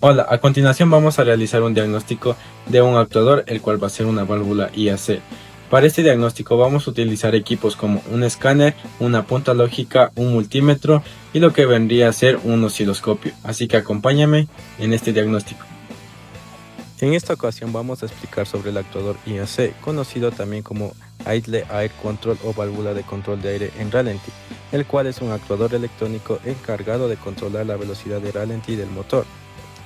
Hola, a continuación vamos a realizar un diagnóstico de un actuador, el cual va a ser una válvula IAC. Para este diagnóstico vamos a utilizar equipos como un escáner, una punta lógica, un multímetro y lo que vendría a ser un osciloscopio. Así que acompáñame en este diagnóstico. En esta ocasión vamos a explicar sobre el actuador IAC, conocido también como Idle Air Control o válvula de control de aire en ralentí, el cual es un actuador electrónico encargado de controlar la velocidad de ralentí del motor.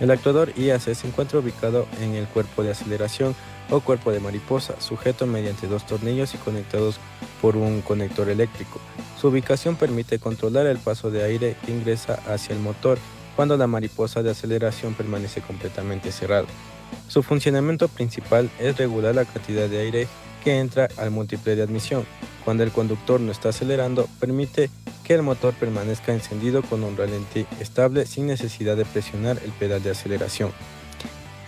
El actuador IAC se encuentra ubicado en el cuerpo de aceleración o cuerpo de mariposa, sujeto mediante dos tornillos y conectados por un conector eléctrico. Su ubicación permite controlar el paso de aire que ingresa hacia el motor cuando la mariposa de aceleración permanece completamente cerrada. Su funcionamiento principal es regular la cantidad de aire que entra al múltiple de admisión. Cuando el conductor no está acelerando, permite que el motor permanezca encendido con un ralentí estable sin necesidad de presionar el pedal de aceleración.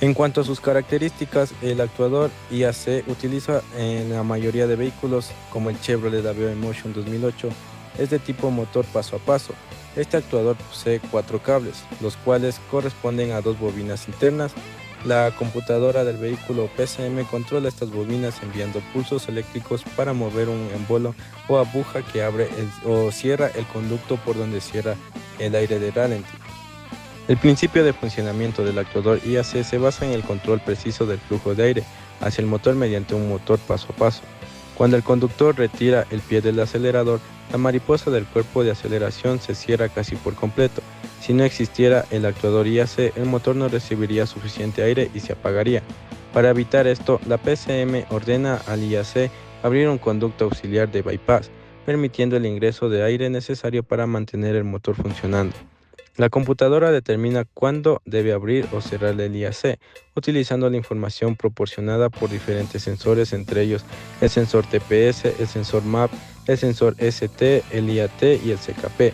En cuanto a sus características, el actuador IAC utiliza en la mayoría de vehículos, como el Chevrolet Aveo Emotion 2008, es de tipo motor paso a paso. Este actuador posee 4 cables, los cuales corresponden a 2 bobinas internas. La computadora del vehículo PCM controla estas bobinas enviando pulsos eléctricos para mover un embolo o aguja que abre o cierra el conducto por donde cierra el aire de ralentí. El principio de funcionamiento del actuador IAC se basa en el control preciso del flujo de aire hacia el motor mediante un motor paso a paso. Cuando el conductor retira el pie del acelerador, la mariposa del cuerpo de aceleración se cierra casi por completo. Si no existiera el actuador IAC, el motor no recibiría suficiente aire y se apagaría. Para evitar esto, la PCM ordena al IAC abrir un conducto auxiliar de bypass, permitiendo el ingreso de aire necesario para mantener el motor funcionando. La computadora determina cuándo debe abrir o cerrar el IAC, utilizando la información proporcionada por diferentes sensores, entre ellos el sensor TPS, el sensor MAP, el sensor ST, el IAT y el CKP.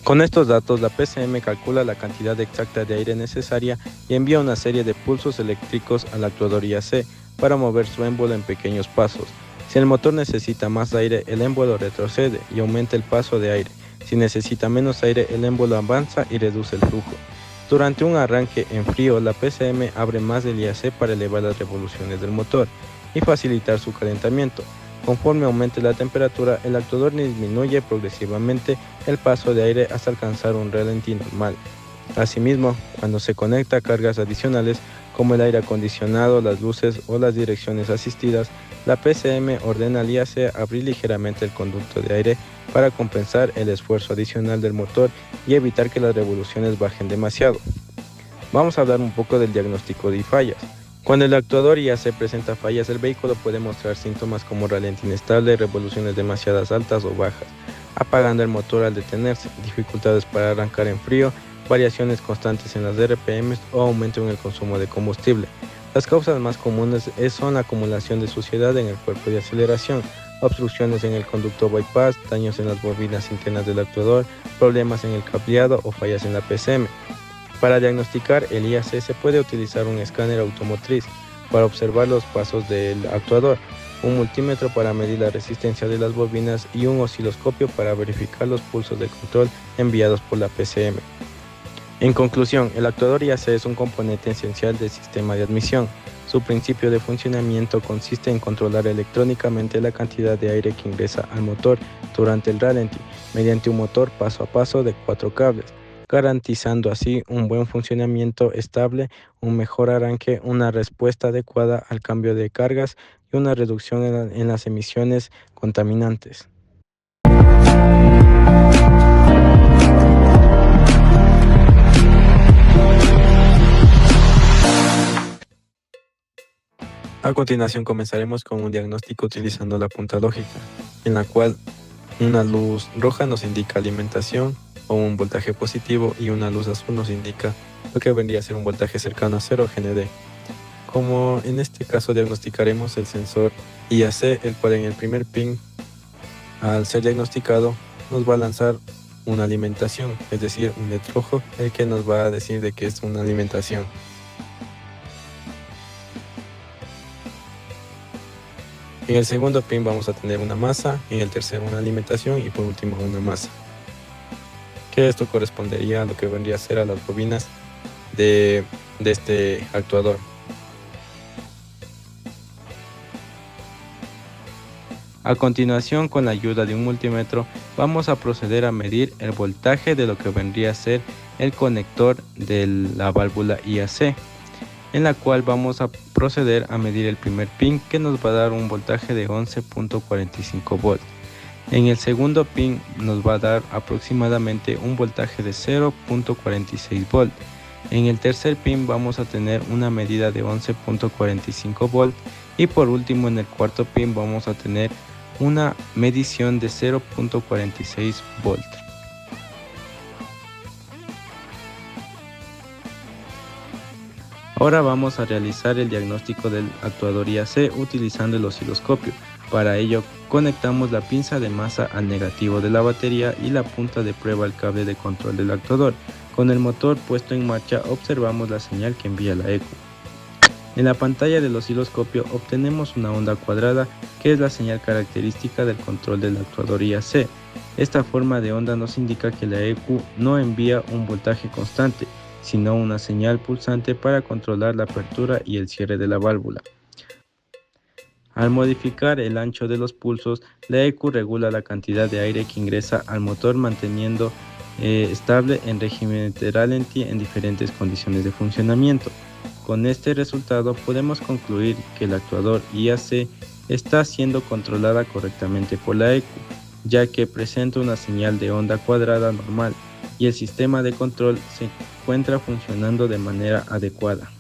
Con estos datos, la PCM calcula la cantidad exacta de aire necesaria y envía una serie de pulsos eléctricos al actuador IAC para mover su émbolo en pequeños pasos. Si el motor necesita más aire, el émbolo retrocede y aumenta el paso de aire. Si necesita menos aire, el émbolo avanza y reduce el flujo. Durante un arranque en frío, la PCM abre más del IAC para elevar las revoluciones del motor y facilitar su calentamiento. Conforme aumente la temperatura, el actuador disminuye progresivamente el paso de aire hasta alcanzar un ralentí normal. Asimismo, cuando se conecta a cargas adicionales como el aire acondicionado, las luces o las direcciones asistidas, la PCM ordena al IAC abrir ligeramente el conducto de aire para compensar el esfuerzo adicional del motor y evitar que las revoluciones bajen demasiado. Vamos a hablar un poco del diagnóstico de fallas. Cuando el actuador IAC presenta fallas, el vehículo puede mostrar síntomas como ralentí inestable, revoluciones demasiadas altas o bajas, apagando el motor al detenerse, dificultades para arrancar en frío, variaciones constantes en las RPM o aumento en el consumo de combustible. Las causas más comunes son la acumulación de suciedad en el cuerpo de aceleración, obstrucciones en el conducto bypass, daños en las bobinas internas del actuador, problemas en el cableado o fallas en la PCM. Para diagnosticar el IAC se puede utilizar un escáner automotriz para observar los pasos del actuador, un multímetro para medir la resistencia de las bobinas y un osciloscopio para verificar los pulsos de control enviados por la PCM. En conclusión, el actuador IAC es un componente esencial del sistema de admisión. Su principio de funcionamiento consiste en controlar electrónicamente la cantidad de aire que ingresa al motor durante el ralentí mediante un motor paso a paso de 4 cables, garantizando así un buen funcionamiento estable, un mejor arranque, una respuesta adecuada al cambio de cargas y una reducción en las emisiones contaminantes. A continuación comenzaremos con un diagnóstico utilizando la punta lógica, en la cual una luz roja nos indica alimentación o un voltaje positivo y una luz azul nos indica lo que vendría a ser un voltaje cercano a 0 GND. Como en este caso diagnosticaremos el sensor IAC, el cual en el primer pin, al ser diagnosticado, nos va a lanzar una alimentación, es decir, un LED rojo, el que nos va a decir de que es una alimentación. En el segundo pin vamos a tener una masa, en el tercero una alimentación y por último una masa. Que esto correspondería a lo que vendría a ser a las bobinas de este actuador. A continuación, con la ayuda de un multímetro, vamos a proceder a medir el voltaje de lo que vendría a ser el conector de la válvula IAC, en la cual vamos a proceder a medir el primer pin, que nos va a dar un voltaje de 11.45 volts. En el segundo pin nos va a dar aproximadamente un voltaje de 0.46 volts. En el tercer pin vamos a tener una medida de 11.45 volts y por último en el cuarto pin vamos a tener una medición de 0.46 volts. Ahora vamos a realizar el diagnóstico del actuador IAC utilizando el osciloscopio. Para ello conectamos la pinza de masa al negativo de la batería y la punta de prueba al cable de control del actuador. Con el motor puesto en marcha observamos la señal que envía la ECU. En la pantalla del osciloscopio obtenemos una onda cuadrada que es la señal característica del control del actuador IAC. Esta forma de onda nos indica que la ECU no envía un voltaje constante, sino una señal pulsante para controlar la apertura y el cierre de la válvula. Al modificar el ancho de los pulsos, la ECU regula la cantidad de aire que ingresa al motor manteniendo estable en régimen de ralentí en diferentes condiciones de funcionamiento. Con este resultado podemos concluir que el actuador IAC está siendo controlada correctamente por la ECU, ya que presenta una señal de onda cuadrada normal y el sistema de control se encuentra funcionando de manera adecuada.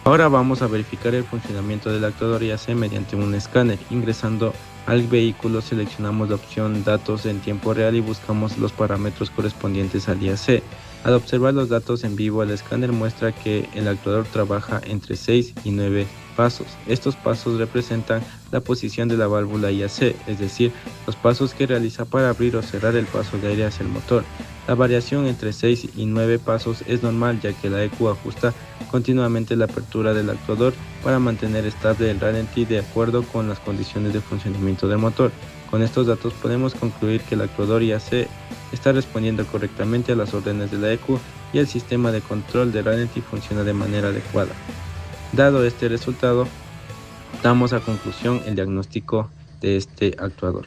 Ahora vamos a verificar el funcionamiento del actuador IAC mediante un escáner. Ingresando al vehículo seleccionamos la opción datos en tiempo real y buscamos los parámetros correspondientes al IAC. Al observar los datos en vivo, el escáner muestra que el actuador trabaja entre 6 y 9 pasos. Estos pasos representan la posición de la válvula IAC, es decir, los pasos que realiza para abrir o cerrar el paso de aire hacia el motor. La variación entre 6 y 9 pasos es normal, ya que la ECU ajusta continuamente la apertura del actuador para mantener estable el ralentí de acuerdo con las condiciones de funcionamiento del motor. Con estos datos podemos concluir que el actuador IAC está respondiendo correctamente a las órdenes de la ECU y el sistema de control de ralentí funciona de manera adecuada. Dado este resultado, damos a conclusión el diagnóstico de este actuador.